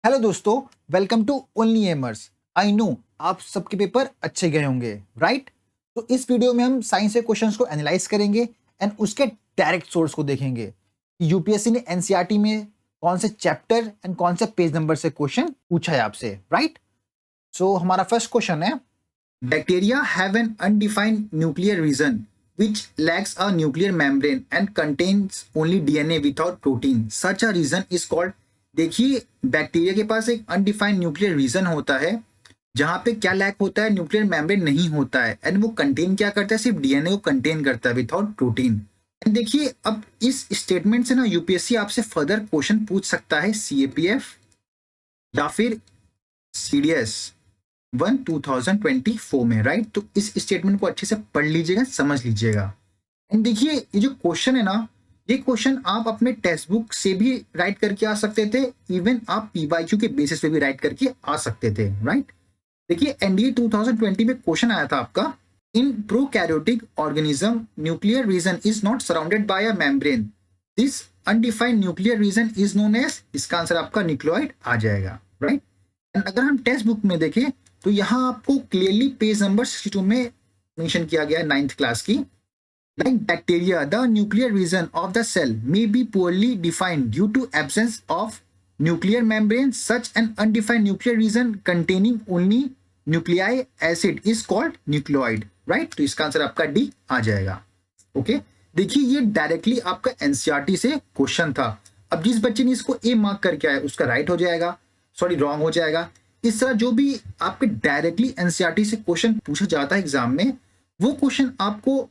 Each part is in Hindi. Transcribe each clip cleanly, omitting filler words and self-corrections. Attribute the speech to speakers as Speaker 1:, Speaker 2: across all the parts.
Speaker 1: हेलो दोस्तों, welcome to only Aimers. I know आप सबके पेपर अच्छे गए होंगे, राइट? तो इस वीडियो में हम साइंस के क्वेश्चंस को एनालाइज करेंगे एंड उसके डायरेक्ट सोर्स को देखेंगे। यूपीएससी ने एनसीईआरटी में कौन से चैप्टर एंड कौन से पेज नंबर से क्वेश्चन पूछा है आपसे, राइट? सो हमारा फर्स्ट क्वेश्चन है, bacteria have an undefined nuclear reason which lacks a nuclear membrane and contains only DNA without protein. Such a reason is called। देखिए, बैक्टीरिया के पास एक अनडिफाइंड न्यूक्लियर रीजन होता है जहां पे क्या लैक होता है, न्यूक्लियर मेम्ब्रेन नहीं होता है एंड वो कंटेन क्या करता है, सिर्फ डीएनए को कंटेन करता है विदाउट प्रोटीन। एंड देखिए, अब इस स्टेटमेंट से ना यूपीएससी आपसे फर्दर क्वेश्चन पूछ सकता है सीएपीएफ या फिर सीडीएस 2024 में, राइट? तो इस स्टेटमेंट को अच्छे से पढ़ लीजिएगा, समझ लीजिएगा। एंड देखिए, ये जो क्वेश्चन है ना, ये क्वेश्चन आप अपने टेक्स्ट बुक से भी राइट करके आ सकते थे, इवन आप पीवाईक्यू के बेसिस पे भी राइट करके आ सकते थे, राइट? देखिए, एनडीए 2020 में क्वेश्चन आया था आपका, in prokaryotic organism nuclear region is not surrounded by a membrane, this undefined nuclear region is known as. इसका आंसर आपका न्यूक्लियोइड आ जाएगा, राइट? एंड अगर हम टेक्स्ट बुक में देखें तो यहाँ आपको क्लियरली पेज नंबर 62 में मेंशन किया गया है 9th क्लास की। Like bacteria, the nuclear region of the cell may be poorly defined due to absence of nuclear membrane. Such an undefined nuclear region containing only nuclei acid is called nucleoid, right? तो इसका आंसर आपका डी आ जाएगा। ओके, देखिए, ये डायरेक्टली आपका एनसीईआरटी से क्वेश्चन था। अब जिस बच्चे ने इसको ए मार्क करके आया उसका राइट हो जाएगा, सॉरी रॉन्ग हो जाएगा। इस तरह जो भी आपके डायरेक्टली एनसीईआरटी से क्वेश्चन पूछा जाता है एग्जाम में, वो क्वेश्चन आपको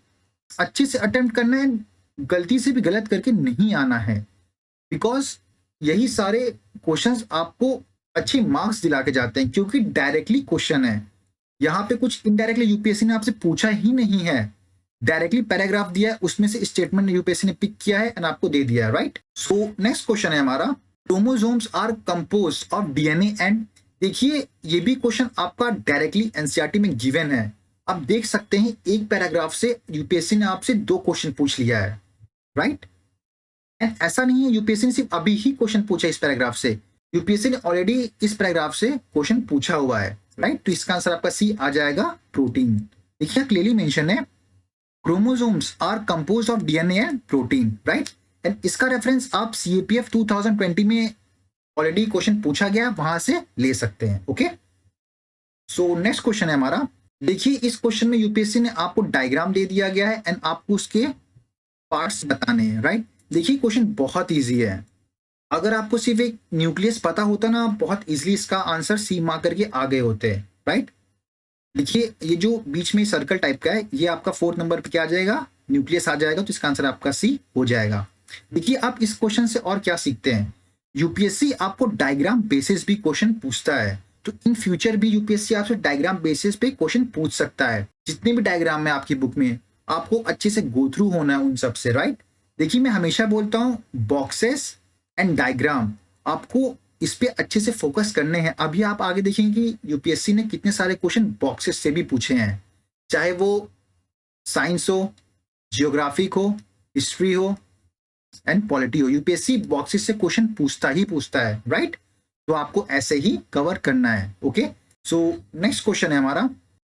Speaker 1: अच्छे से अटेम्प्ट करना है, गलती से भी गलत करके नहीं आना है, बिकॉज यही सारे क्वेश्चंस आपको अच्छे मार्क्स दिला के जाते हैं, क्योंकि डायरेक्टली क्वेश्चन है। यहाँ पे कुछ इनडायरेक्टली यूपीएससी ने आपसे पूछा ही नहीं है, डायरेक्टली पैराग्राफ दिया है, उसमें से स्टेटमेंट यूपीएससी ने पिक किया है एंड आपको दे दिया है, राइट? सो नेक्स्ट क्वेश्चन है हमारा, chromosomes are composed of DNA and. देखिए, ये भी क्वेश्चन आपका डायरेक्टली एनसीईआरटी में गिवन है। आप देख सकते हैं एक पैराग्राफ से यूपीएससी ने आपसे 2 क्वेश्चन पूछ लिया है, राइट? एंड ऐसा नहीं है यूपीएससी ने सिर्फ अभी ही क्वेश्चन पूछा इस पैराग्राफ से, यूपीएससी ने ऑलरेडी इस पैराग्राफ से क्वेश्चन पूछा हुआ है, राइट? तो इसका आंसर आपका सी आ जाएगा, प्रोटीन। देखिए, क्लियरली मेंशन है, chromosomes are composed of DNA and protein, right? And इसका रेफरेंस आप सीएपीएफ 2020 में ऑलरेडी क्वेश्चन पूछा गया, वहां से ले सकते हैं। ओके, सो नेक्स्ट क्वेश्चन है हमारा। देखिए, इस क्वेश्चन में यूपीएससी ने आपको डायग्राम दे दिया गया है एंड आपको उसके पार्ट्स बताने हैं, राइट? देखिए, क्वेश्चन बहुत इजी है। अगर आपको सिर्फ एक न्यूक्लियस पता होता ना, बहुत इजीली इसका आंसर सी मार्क करके आ गए होते हैं, राइट? देखिए, ये जो बीच में सर्कल टाइप का है, ये आपका 4th नंबर पे क्या आ जाएगा, न्यूक्लियस आ जाएगा, तो इसका आंसर आपका सी हो जाएगा। देखिए, आप इस क्वेश्चन से और क्या सीखते हैं, यूपीएससी आपको डायग्राम बेसिस भी क्वेश्चन पूछता है, तो इन फ्यूचर भी यूपीएससी आपसे डायग्राम बेसिस पे क्वेश्चन पूछ सकता है। जितने भी डायग्राम है आपकी बुक में, आपको अच्छे से गो थ्रू होना है उन सब से, राइट? देखिए, मैं हमेशा बोलता हूँ, बॉक्सेस एंड डायग्राम आपको इस पे अच्छे से फोकस करने हैं। अभी आप आगे देखेंगे कि यूपीएससी ने कितने सारे क्वेश्चन बॉक्सेस से भी पूछे हैं, चाहे वो साइंस हो, जियोग्राफिक हो, हिस्ट्री हो एंड पॉलिटी हो, यूपीएससी बॉक्सेस से क्वेश्चन पूछता ही पूछता है, राइट? तो आपको ऐसे ही कवर करना है। ओके, सो नेक्स्ट क्वेश्चन है हमारा,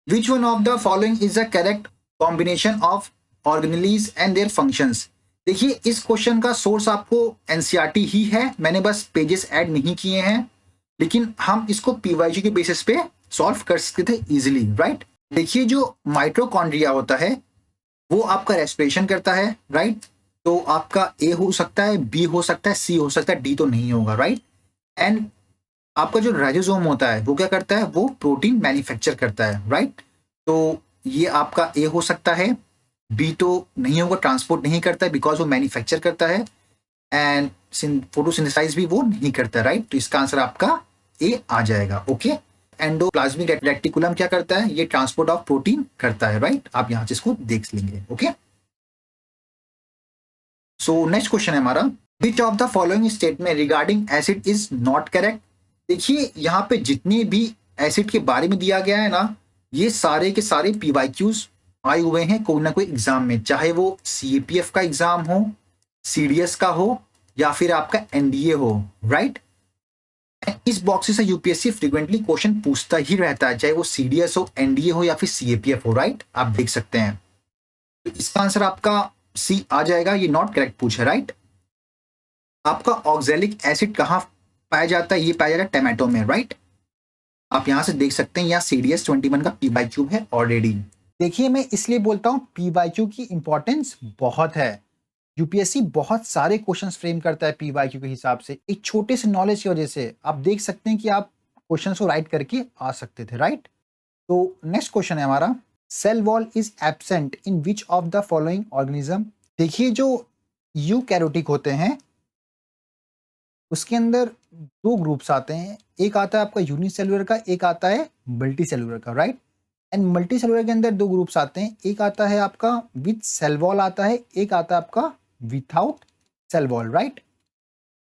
Speaker 1: which one of the following is the correct combination of organelles and their functions. देखिए, इस क्वेश्चन का सोर्स आपको एनसीईआरटी ही है, मैंने बस पेजेस ऐड नहीं किए हैं, लेकिन हम इसको पीवाईक्यू के बेसिस पे सॉल्व कर सकते थे इजिली, राइट? देखिए, जो माइटोकॉन्ड्रिया होता है वो आपका रेस्पिरेशन करता है, राइट? तो आपका ए हो सकता है, बी हो सकता है, सी हो सकता है, डी तो नहीं होगा, राइट? एंड आपका जो राइबोसोम होता है वो क्या करता है, वो प्रोटीन मैन्युफैक्चर करता है, राइट? तो ये आपका ए हो सकता है, बी तो नहीं होगा, ट्रांसपोर्ट नहीं करता है बिकॉज वो मैन्युफैक्चर करता है, एंड फोटोसिंथेसाइज भी वो नहीं करता, राइट? तो इसका आंसर आपका ए आ जाएगा। ओके, एंडोप्लाज्मिक रेटिकुलम क्या करता है, ये ट्रांसपोर्ट ऑफ प्रोटीन करता है, राइट? आप यहाँ से इसको देख लेंगे। ओके, सो नेक्स्ट क्वेश्चन है हमारा, which of the following statement regarding acid is not correct. देखिए, यहाँ पे जितने भी एसिड के बारे में दिया गया है ना, ये सारे के सारे पीवाईक्यूज आए हुए हैं कोई ना कोई एग्जाम में, चाहे वो सीएपीएफ का एग्जाम हो, सीडीएस का हो या फिर आपका एनडीए हो, राइट? इस बॉक्स से यूपीएससी फ्रीक्वेंटली क्वेश्चन पूछता ही रहता है, चाहे वो सीडीएस हो, एनडीए हो या फिर सीएपीएफ हो, राइट? आप देख सकते हैं। तो इसका आंसर आपका सी आ जाएगा, ये नॉट करेक्ट पूछा, राइट? आपका ऑक्सैलिक एसिड कहाँ पाया जाता है? ये पाया जाता है टमाटो में, राइट? आप यहां से देख सकते हैं, यहाँ सीडीएस 21 का पी बाई क्यू है ऑलरेडी। देखिए, मैं इसलिए बोलता हूँ पी बाई क्यू की इंपॉर्टेंस बहुत है। यूपीएससी बहुत सारे क्वेश्चंस फ्रेम करता है पी बाई क्यू के हिसाब से। एक छोटे से नॉलेज की वजह से आप देख सकते हैं कि आप क्वेश्चन को राइट करके आ सकते थे, राइट? तो नेक्स्ट क्वेश्चन है हमारा, cell wall is absent in which of the following organism? देखिए, जो यूकैरियोटिक होते हैं उसके अंदर दो ग्रुप्स आते हैं, एक आता है आपका यूनिसेलुलर का, एक आता है मल्टी सेलुलर का, राइट? एंड मल्टी सेलुलर के अंदर दो ग्रुप्स आते हैं, एक आता है आपका विथ सेल वॉल आता है, एक आता है आपका without cell wall, right?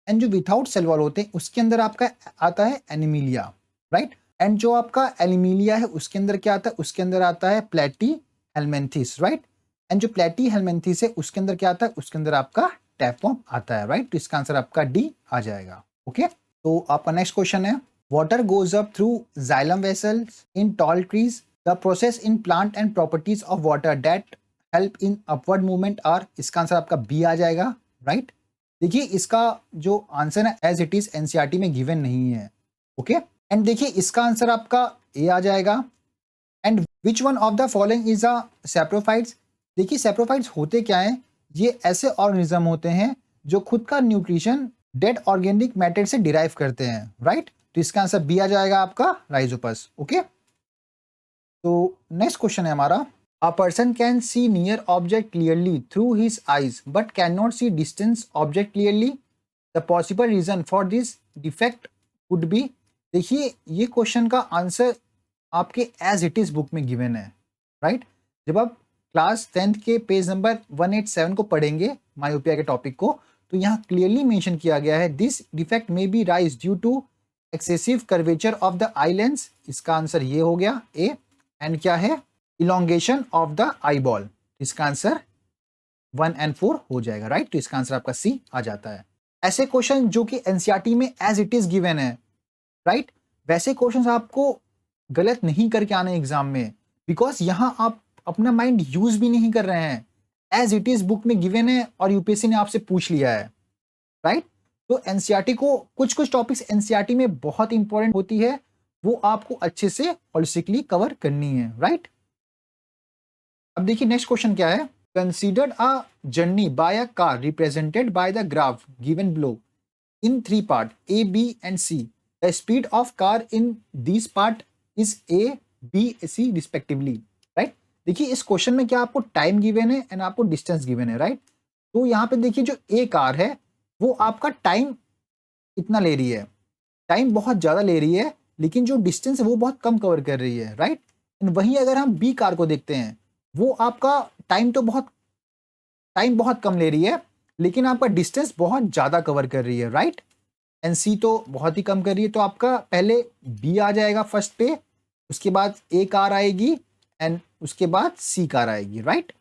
Speaker 1: And जो विथआउट सेल वॉल होते हैं उसके अंदर आपका आता है एनिमिलिया, राइट? एंड जो आपका एनिमिलिया है उसके अंदर क्या आता है? उसके अंदर आता है प्लेटी हेलमेंथिस, राइट? एंड जो प्लेटी हेलमेंथिस है उसके अंदर क्या आता है? उसके अंदर आपका टैपवर्म आता है, राइट? तो इसका आंसर आपका डी आ जाएगा। ओके, तो आपका नेक्स्ट क्वेश्चन है, water goes up through xylem vessels in tall trees, the process in plant and properties of water that help in upward movement are. इसका आंसर आपका बी आ जाएगा, राइट? देखिए, इसका जो आंसर है एज इट इज एनसीईआरटी में गिवन नहीं है। ओके, एंड देखिए इसका आंसर आपका ए आ जाएगा। And which one of the following is a saprophytes? देखिए, सैप्रोफाइट्स होते क्या हैं? ये ऐसे ऑर्गेनिज्म होते हैं जो खुद का न्यूट्रिशन डेड ऑर्गेनिक मैटर से डिराइव करते हैं, राइट? तो इसका आंसर बी आ जाएगा आपका, राइजोपस। ओके, तो नेक्स्ट क्वेश्चन है हमारा, a person can see near object clearly through his eyes but can not see distance object clearly, the possible reason for this defect would be. देखिए, ये क्वेश्चन का आंसर आपके एज इट इज बुक में गिवन है, राइट? जब आप क्लास 10th के पेज नंबर 187 को पढ़ेंगे मायोपिया के टॉपिक को, तो यहाँ क्लियरली मेंशन किया गया है, this defect may be rise due to excessive curvature of the eye lens. इसका आंसर ये हो गया ए। एंड क्या है? Elongation of the eye ball. इसका आंसर 1 and 4 हो जाएगा, राइट? तो इसका आंसर आपका सी आ जाता है। ऐसे क्वेश्चन जो कि एनसीईआरटी में एज इट इज गिवन है, राइट, वैसे क्वेश्चंस आपको गलत नहीं करके आने एग्जाम में, बिकॉज यहां आप अपना माइंड यूज भी नहीं कर रहे हैं, एज इट इज बुक में गिवन है और यूपीएससी ने आपसे पूछ लिया है, राइट? तो एनसीईआरटी को कुछ कुछ टॉपिक्स एनसीईआरटी में बहुत इंपॉर्टेंट होती है, वो आपको अच्छे से होलिस्टिकली कवर करनी है, राइट? अब देखिए नेक्स्ट क्वेश्चन क्या है, considered a journey by a car represented by the graph given below in 3 part A, B and C. The speed of car in these part is A, B, C respectively. Right? देखिए, इस क्वेश्चन में क्या आपको टाइम गिवन है एंड आपको डिस्टेंस गिवन है, राइट? तो यहाँ पे देखिए, जो ए कार है वो आपका टाइम इतना ले रही है, टाइम बहुत ज़्यादा ले रही है, लेकिन जो डिस्टेंस है वो बहुत कम कवर कर रही है, राइट? एंड वहीं अगर हम बी कार को देखते हैं, वो आपका टाइम बहुत कम ले रही है, लेकिन आपका डिस्टेंस बहुत ज़्यादा कवर कर रही है, राइट? एंड सी तो बहुत ही कम कर रही है, तो आपका पहले बी आ जाएगा फर्स्ट पे, उसके बाद ए कार आएगी एंड उसके बाद सी कार आएगी, राइट,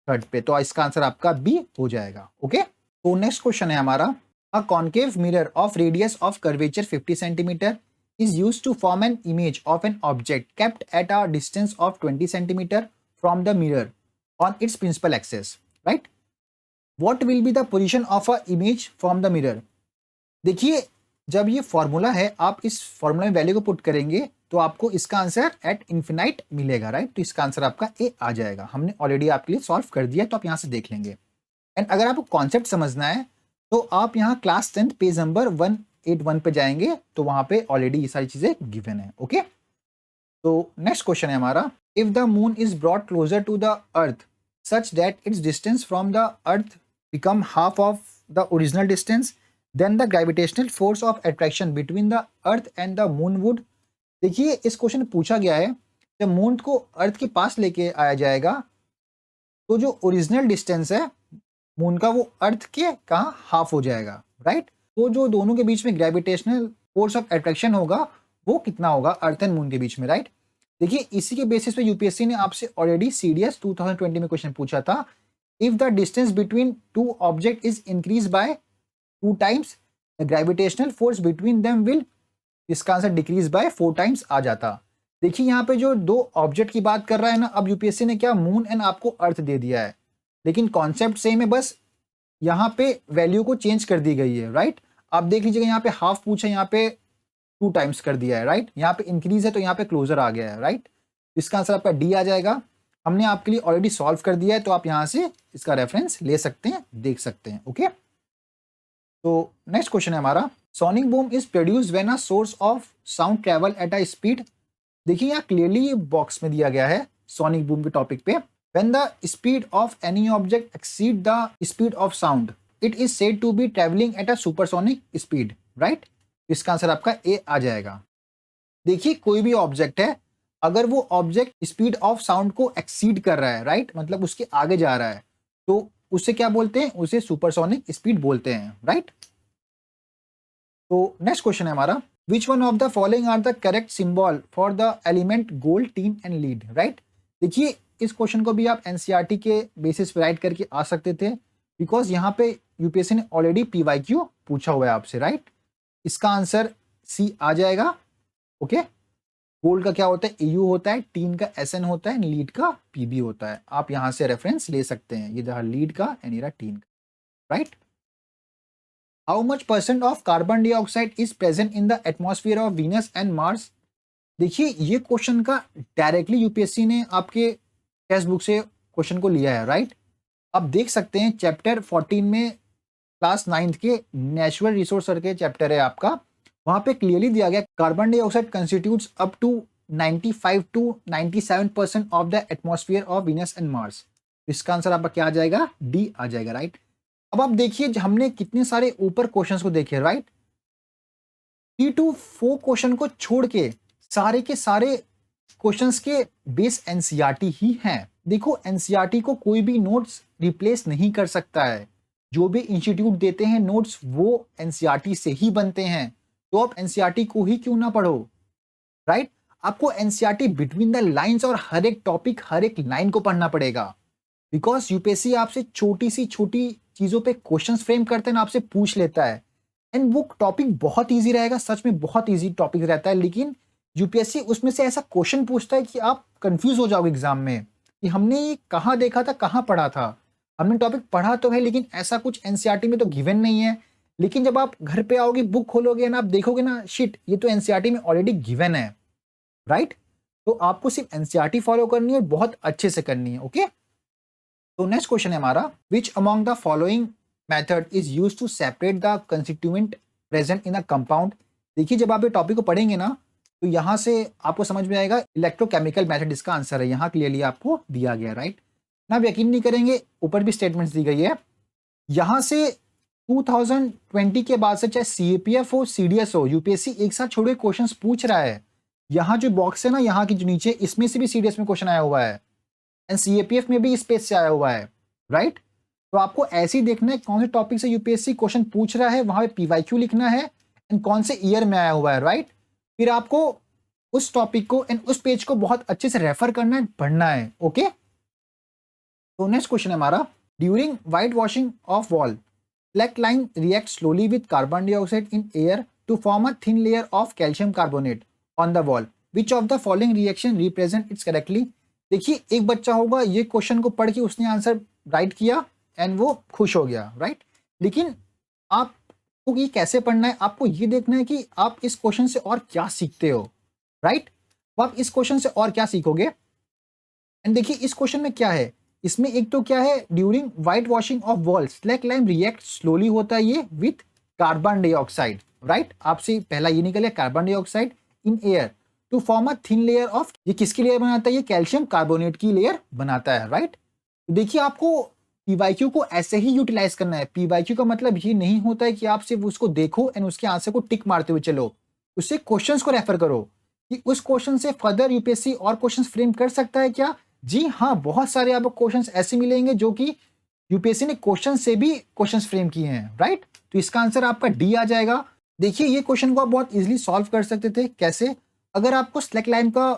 Speaker 1: थर्ड पे। तो इसका आंसर आपका बी हो जाएगा। ओके, तो नेक्स्ट क्वेश्चन है हमारा, a concave mirror of radius of curvature 50 centimetre is used to form an image of an object kept at a distance of 20 centimeter from the mirror on its principal axis, right? What will be the position of a image from the mirror? देखिए, जब ये फॉर्मूला है, आप इस फॉर्मूला में वैल्यू को पुट करेंगे तो आपको इसका आंसर एट इन्फिनाइट मिलेगा, राइट? तो इसका आंसर आपका ए आ जाएगा। हमने ऑलरेडी आपके लिए सॉल्व कर दिया, तो आप यहाँ से देख लेंगे। एंड अगर आपको कॉन्सेप्ट समझना है तो आप यहाँ क्लास 10th पेज नंबर 181 पे जाएंगे, तो वहां पे ऑलरेडी ये सारी चीजें गिवन है। ओके, तो नेक्स्ट क्वेश्चन है हमारा, if the moon is brought closer to the earth such that its distance from the earth become half of the original distance, then the gravitational force of attraction between the earth and the moon would. देखिए, इस क्वेश्चन में पूछा गया है, जब मून को अर्थ के पास लेके आया जाएगा तो जो ओरिजिनल डिस्टेंस है मून का वो अर्थ के कहाँ हाफ हो जाएगा, राइट? तो जो दोनों के बीच में ग्रेविटेशनल फोर्स ऑफ अट्रैक्शन होगा वो कितना होगा अर्थ एंड मून के बीच में, राइट? देखिए, इसी के बेसिस पे यूपीएससी ने आपसे ऑलरेडी सीडीएस 2020 में क्वेश्चन पूछा था, if the distance between two object is increase by 2 times, the gravitational force between them will इसका आंसर डिक्रीज बाय 4 टाइम्स आ जाता। देखिए यहाँ पे जो दो ऑब्जेक्ट की बात कर रहा है ना, अब यूपीएससी ने क्या मून एंड आपको अर्थ दे दिया है, लेकिन कॉन्सेप्ट सेम है, बस यहाँ पे वैल्यू को चेंज कर दी गई है, राइट। आप देख लीजिएगा यहाँ पे हाफ पूछा, यहाँ पे 2 टाइम्स कर दिया है, राइट। यहाँ पे इंक्रीज है तो यहाँ पे क्लोजर आ गया है, राइट। इसका आंसर आपका डी आ जाएगा। हमने आपके लिए ऑलरेडी सॉल्व कर दिया है, तो आप यहाँ से इसका रेफरेंस ले सकते हैं, देख सकते हैं। ओके, तो नेक्स्ट क्वेश्चन है हमारा, sonic boom is produce when a source of sound travel at a speed. देखिए यहाँ क्लियरली ये बॉक्स में दिया गया है सोनिक बूम के टॉपिक पे, when the speed of any object exceed the speed of sound it is said to be travelling at a supersonic speed, right. इसका आंसर आपका ए आ जाएगा। देखिए कोई भी ऑब्जेक्ट है, अगर वो ऑब्जेक्ट स्पीड ऑफ साउंड को एक्सीड कर रहा है, राइट, मतलब उसके आगे जा रहा है, तो उसे क्या बोलते हैं, उसे सुपरसोनिक स्पीड बोलते हैं, राइट। तो नेक्स्ट क्वेश्चन है हमारा, which one of the following are the correct symbol for the element gold, tin and lead, right. देखिए इस क्वेश्चन को भी आप एनसीईआरटी के बेसिस पे राइट करके आ सकते थे, बिकॉज यहाँ पे यूपीएससी ने ऑलरेडी पीवाईक्यू पूछा हुआ है आपसे, राइट। इसका आंसर सी आ जाएगा। ओके, गोल्ड का क्या होता है, एयू होता है, टीन का एसएन होता है, लीड का पीबी होता है। आप यहाँ से रेफरेंस ले सकते हैं, ये रहा लीड का एंड ये रहा टीन का, right. How much percent of carbon dioxide is present in the atmosphere of Venus and Mars. देखिए ये क्वेश्चन का डायरेक्टली यूपीएससी ने आपके टेक्स्ट बुक से क्वेश्चन को लिया है, राइट। आप देख सकते हैं चैप्टर 14 में क्लास 9th के नेचुरल रिसोर्स के चैप्टर है आपका, वहां पे क्लियरली दिया गया carbon dioxide constitutes up to 95 to 97% of the atmosphere of Venus and Mars. इसका आंसर आपका क्या आ जाएगा, डी आ जाएगा, राइट। अब आप देखिए हमने कितने सारे ऊपर क्वेश्चंस को देखे, राइट। 3 to 4 क्वेश्चन को छोड़ के सारे के सारे क्वेश्चंस के बेस एनसीईआरटी ही हैं। देखो एनसीईआरटी को कोई भी नोट्स रिप्लेस नहीं कर सकता है, जो भी इंस्टीट्यूट देते हैं नोट्स वो एनसीईआरटी से ही बनते हैं, तो आप एनसीईआरटी को ही क्यों ना पढ़ो, राइट। आपको एनसीईआरटी बिटवीन द लाइंस और हर एक टॉपिक हर एक लाइन को पढ़ना पड़ेगा, बिकॉज यूपीएससी आपसे छोटी सी छोटी चीजों पे क्वेश्चंस फ्रेम करते हैं ना, आपसे पूछ लेता है। एंड वो टॉपिक बहुत ईजी रहेगा, सच में बहुत ईजी टॉपिक रहता है, लेकिन यूपीएससी उसमें से ऐसा क्वेश्चन पूछता है कि आप कंफ्यूज हो जाओगे एग्जाम में कि हमने ये कहाँ देखा था, कहाँ पढ़ा था। हमने टॉपिक पढ़ा तो है, लेकिन ऐसा कुछ एनसीईआरटी में तो गिवन नहीं है। लेकिन जब आप घर पे आओगे, बुक खोलोगे ना, आप देखोगे ना, शिट ये तो एनसीईआरटी में ऑलरेडी गिवन है, राइट। तो आपको सिर्फ एनसीईआरटी फॉलो करनी है, बहुत अच्छे से करनी है। ओके, तो नेक्स्ट क्वेश्चन है हमारा, which among the following method is use to separate the constituent present in a compound. देखिए जब आप ये टॉपिक को पढ़ेंगे ना, तो यहाँ से आपको समझ में आएगा इलेक्ट्रोकेमिकल मेथड इसका आंसर है, यहाँ क्लियरली आपको दिया गया, राइट ना। आप यकीन नहीं करेंगे, ऊपर भी स्टेटमेंट्स दी गई है। यहाँ से 2020 के बाद से चाहे सीएपीएफ हो, सीडीएस हो, यूपीएससी एक साथ छोड़े क्वेश्चंस पूछ रहा है। यहाँ जो बॉक्स है ना, यहाँ की जो नीचे, इसमें से भी सीडीएस में क्वेश्चन आया हुआ है एंड सीएपीएफ में भी इस पेज से आया हुआ है, राइट। तो आपको ऐसे ही देखना है कौन से टॉपिक से यूपीएससी क्वेश्चन पूछ रहा है, वहां पे पीवाईक्यू लिखना है एंड कौन से ईयर में आया हुआ है, राइट। फिर आपको उस टॉपिक को एंड उस पेज को बहुत अच्छे से रेफर करना है, पढ़ना है। ओके, तो नेक्स्ट क्वेश्चन है हमारा, during white washing of wall black line reacts slowly with carbon dioxide in air to form a thin layer of calcium carbonate on the wall. Which of the following reaction represent its correctly? देखिए एक बच्चा होगा, ये क्वेश्चन को पढ़ के उसने आंसर राइट किया एंड वो खुश हो गया, राइट। लेकिन आपको ये कैसे पढ़ना है, आपको ये देखना है कि आप इस क्वेश्चन से और क्या सीखते हो, राइट। तो आप इस क्वेश्चन से और क्या सीखोगे। एंड देखिए इस क्वेश्चन में क्या है, इसमें एक तो क्या है, during white washing of walls slack lime react slowly होता है ये विथ कार्बन डाइऑक्साइड, राइट। आपसे पहला ये निकल गया carbon dioxide in air to form a thin layer of, ये किसकी लेयर बनाता है, ये कैल्शियम कार्बोनेट की लेयर बनाता है, राइट। तो देखिए आपको पीवाईक्यू को ऐसे ही यूटिलाइज करना है। पीवाईक्यू का मतलब ये नहीं होता है कि आप सिर्फ उसको देखो एंड उसके आंसर को टिक मारते हुए चलो, उससे क्वेश्चंस को रेफर करो कि उस क्वेश्चन से फर्दर यूपीएससी और क्वेश्चंस फ्रेम कर सकता है क्या। जी हाँ, बहुत सारे आपको क्वेश्चंस ऐसे मिलेंगे जो कि यूपीएससी ने क्वेश्चन से भी क्वेश्चंस फ्रेम किए हैं, राइट। तो इसका आंसर आपका डी आ जाएगा। देखिए ये क्वेश्चन को आप बहुत इजीली सॉल्व कर सकते थे, कैसे, अगर आपको स्लैक लाइम का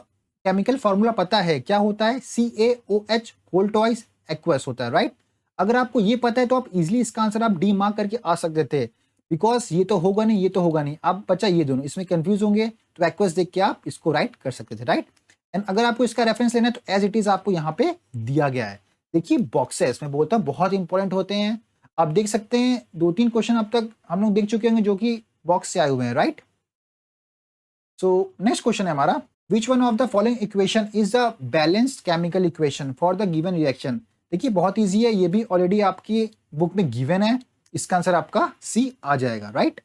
Speaker 1: केमिकल फॉर्मूला पता है, क्या होता है, CaOH होल ट्वाइस एक्वस होता है, राइट। अगर आपको ये पता है तो आप इजीली इसका आंसर आप डी मार्क करके आ सकते थे, बिकॉज ये तो होगा नहीं, ये तो होगा नहीं, अब बच्चा ये दोनों इसमें कंफ्यूज होंगे, तो एक्वस देख के आप इसको राइट कर सकते थे, राइट। एंड अगर आपको इसका रेफरेंस लेना है तो एज इट इज आपको यहाँ पे दिया गया है। देखिए बॉक्सेस मैं बोलता हूँ बहुत इंपॉर्टेंट होते हैं। आप देख सकते हैं 2-3 क्वेश्चन अब तक हम लोग देख चुके होंगे जो कि बॉक्स से आए हुए हैं, राइट। सो नेक्स्ट क्वेश्चन है हमारा, which one of the following equation is the balanced chemical equation for the given reaction. देखिए बहुत ईजी है, ये भी ऑलरेडी आपकी बुक में गिवन है, इसका आंसर आपका सी आ जाएगा, राइट।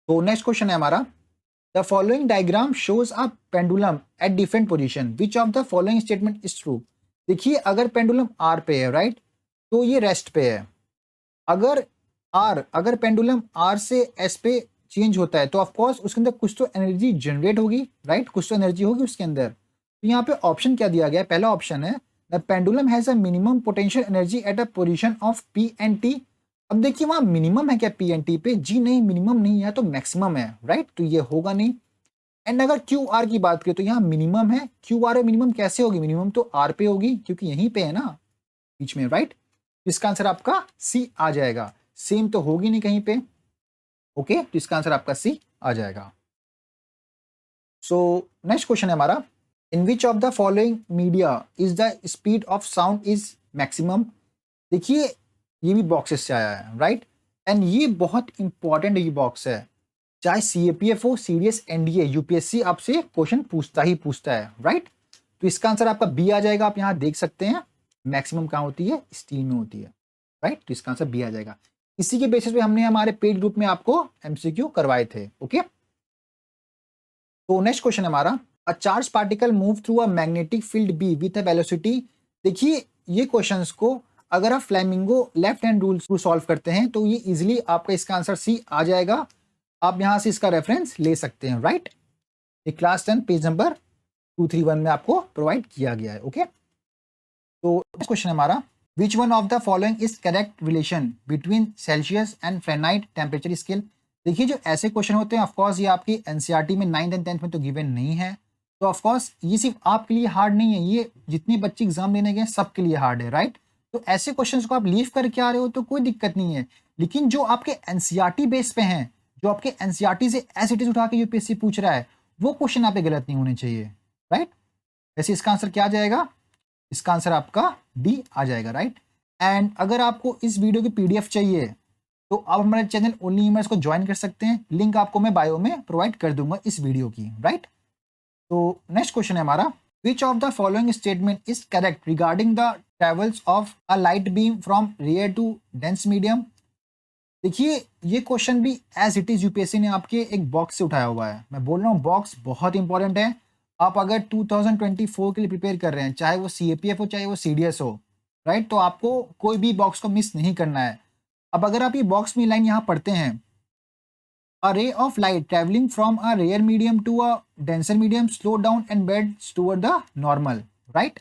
Speaker 1: तो नेक्स्ट क्वेश्चन है हमारा, the following diagram shows a pendulum at different position, which of the following statement is true. देखिए अगर पेंडुलम आर पे है, राइट, तो ये रेस्ट पे है। अगर पेंडुलम आर से एस पे चेंज होता है तो ऑफ कोर्स उसके अंदर कुछ तो एनर्जी जनरेट होगी, राइट, कुछ तो एनर्जी होगी उसके अंदर। तो यहाँ पे ऑप्शन क्या दिया गया है, पहला ऑप्शन है the pendulum has a minimum potential energy at a position of P and T. अब देखिए वहां मिनिमम है क्या पी एंड टी पे, जी नहीं मिनिमम नहीं है, तो मैक्सिमम है, राइट, तो ये होगा नहीं। एंड अगर क्यू आर की बात करें तो यहाँ मिनिमम है, क्यू आर मिनिमम कैसे होगी, मिनिमम तो आर पे होगी क्योंकि यहीं पे है ना बीच में, राइट। इसका आंसर आपका सी आ जाएगा, सेम तो होगी नहीं कहीं पे, ओके, तो इसका आंसर आपका सी आ जाएगा। सो नेक्स्ट क्वेश्चन है हमारा, in which of the following media is the speed of sound is maximum. देखिए ये भी बॉक्सेस से आया है, राइट, एंड ये बहुत इंपॉर्टेंट ये बॉक्स है, चाहे सीएपीएफ हो, सीडीएस, एनडीए, यूपीएससी आपसे क्वेश्चन पूछता ही पूछता है, राइट। तो इसका आंसर आपका बी आ जाएगा, आप यहाँ देख सकते हैं मैक्सिमम कहाँ होती है, स्टील में होती है, राइट, तो इसका आंसर बी आ जाएगा। इसी के बेसिस पे हमने हमारे पेड ग्रुप में आपको एमसीक्यू करवाए थे, ओके। तो नेक्स्ट क्वेश्चन है हमारा, a charge particle move through a magnetic field B with a velocity. देखिए ये क्वेश्चंस को अगर आप फ्लेमिंगो लेफ्ट हैंड रूल को सॉल्व करते हैं तो ये इजीली आपका इसका आंसर सी आ जाएगा। आप यहां से इसका रेफरेंस ले सकते हैं, राइट। ये क्लास 10 पेज नंबर 231 में आपको प्रोवाइड किया गया है, ओके। तो नेक्स्ट क्वेश्चन है हमारा, which one of the following is correct relation between Celsius and Fahrenheit temperature scale. देखिए जो ऐसे क्वेश्चन होते हैं ऑफकोर्स ये आपकी एनसीईआरटी में 9th एंड 10th में तो गिवन नहीं है, तो ऑफकोर्स ये सिर्फ आपके लिए हार्ड नहीं है, ये जितने बच्चे एग्जाम देने गए सबके लिए हार्ड है, राइट। तो ऐसे क्वेश्चन को आप लीव करके आ रहे हो तो कोई दिक्कत नहीं है, लेकिन जो आपके एनसीईआरटी बेस पे हैं, जो आपके एनसीईआरटी से एज इट इज उठा के यूपीएससी पूछ रहा है, वो क्वेश्चन आप पे गलत नहीं होने चाहिए, राइट। वैसे इसका आंसर क्या आ जाएगा, इसका आंसर आपका डी आ जाएगा, राइट। एंड अगर आपको इस वीडियो की पीडीएफ चाहिए तो आप हमारे चैनल ओनली ईमेल्स को ज्वाइन कर सकते हैं, लिंक आपको मैं बायो में प्रोवाइड कर दूंगा इस वीडियो की, राइट। तो नेक्स्ट क्वेश्चन है हमारा, which of the following statement is correct regarding the travels of a light beam from rare to dense medium. देखिए ये क्वेश्चन भी एज इट इज यूपीएससी ने आपके एक बॉक्स से उठाया हुआ है, मैं बोल रहा हूँ बॉक्स बहुत इंपॉर्टेंट है। आप अगर 2024 के लिए प्रिपेयर कर रहे हैं, चाहे वो सीएपीएफ हो चाहे वो सीडीएस हो, राइट, तो आपको कोई भी बॉक्स को मिस नहीं करना है। अब अगर आप ये बॉक्स में लाइन यहाँ पढ़ते हैं, a ray of light travelling from a rarer medium to a denser medium slow down and bends toward the normal, right.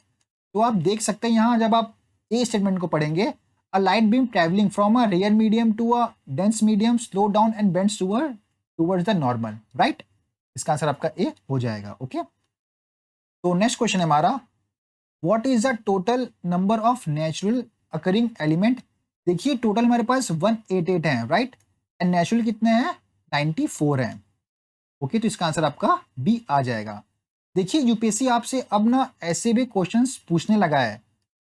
Speaker 1: तो आप देख सकते हैं यहाँ जब आप ए स्टेटमेंट को पढ़ेंगे, a light beam travelling from a rarer medium to a dense medium slow down and bends towards the normal, right. इसका आंसर आपका ए हो जाएगा, ओके। तो नेक्स्ट क्वेश्चन है हमारा, what is the total number of natural occurring element. देखिए टोटल हमारे पास 188 है, राइट, एंड नेचुरल कितने हैं, 94 हैं, ओके। तो इसका आंसर आपका बी आ जाएगा। देखिए यूपीएससी आपसे अब ना ऐसे भी क्वेश्चंस पूछने लगा है,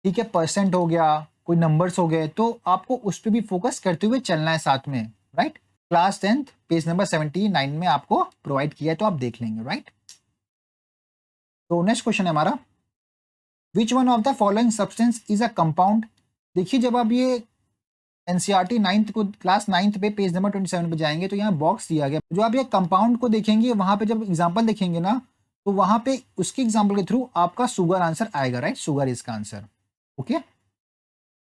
Speaker 1: ठीक है, परसेंट हो गया, कोई नंबर्स हो गए, तो आपको उस पर भी फोकस करते हुए चलना है साथ में, राइट। क्लास 10 पेज नंबर 79 में आपको प्रोवाइड किया है, तो आप देख लेंगे, राइट। तो नेक्स्ट क्वेश्चन है हमारा, which one of the following substance is a compound. देखिए जब आप ये एनसीईआरटी 9th को क्लास 9th पे पेज नंबर 27 पे जाएंगे तो यहाँ बॉक्स दिया गया, जो आप ये कंपाउंड को देखेंगे वहां पे जब एग्जांपल देखेंगे ना, तो वहां पे उसके एग्जांपल के थ्रू आपका शुगर आंसर आएगा, राइट, शुगर इसका answer, okay.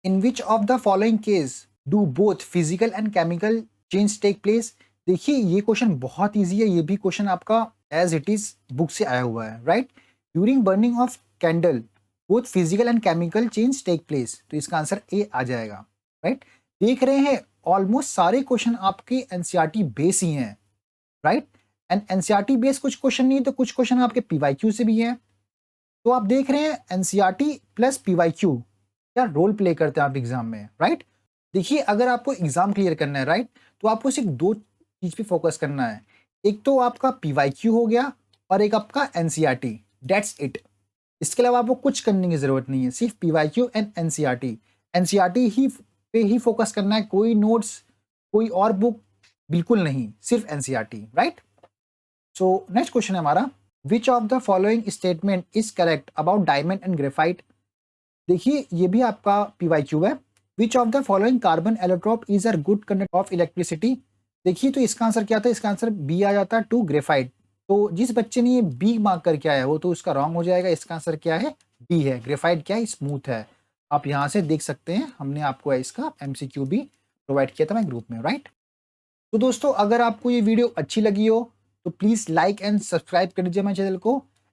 Speaker 1: In which of the following case do both physical and chemical change take place. देखिए ये क्वेश्चन बहुत ईजी है, ये भी क्वेश्चन आपका एज इट इज बुक से आया हुआ है, right. During burning of candle both physical and chemical change take place, तो इसका आंसर ए आ जाएगा, राइट। देख रहे हैं ऑलमोस्ट सारे क्वेश्चन आपके एनसीईआरटी बेस ही हैं, राइट। एंड एनसीईआरटी बेस कुछ क्वेश्चन नहीं तो कुछ क्वेश्चन आपके पीवाईक्यू से भी है। तो आप देख रहे हैं एनसीईआरटी प्लस पीवाईक्यू क्या रोल प्ले करते हैं आप एग्जाम में, राइट। देखिए अगर आपको एग्जाम क्लियर करना है राइट, तो आपको सिर्फ दो चीज पे फोकस करना है। एक तो आपका पीवाईक्यू हो गया और एक आपका एनसीईआरटी, दैट्स इट। इसके अलावा आपको कुछ करने की जरूरत नहीं है, सिर्फ पीवाईक्यू एंड एनसीईआरटी। एनसीईआरटी ही पे ही फोकस करना है, कोई नोट्स कोई और बुक बिल्कुल नहीं, सिर्फ NCERT right. So next question है हमारा, which of the following statement is correct about diamond and graphite. देखिए ये भी आपका पीवाईक्यू है। विच of the following carbon allotrope is a good conductor of electricity. देखिए तो इसका आंसर क्या था, इसका आंसर बी आ जाता टू ग्रेफाइट। तो जिस बच्चे ने ये बी मार्क करके आया वो तो उसका रॉन्ग हो जाएगा। इसका आंसर क्या है, बी है। ग्रेफाइट क्या है, स्मूथ है। आप यहाँ से देख सकते हैं, हमने आपको इसका एमसीक्यू भी प्रोवाइड किया था मैं ग्रुप में राइट। तो दोस्तों अगर आपको ये वीडियो अच्छी लगी हो तो प्लीज़ लाइक एंड सब्सक्राइब कर दीजिए मेरे चैनल को।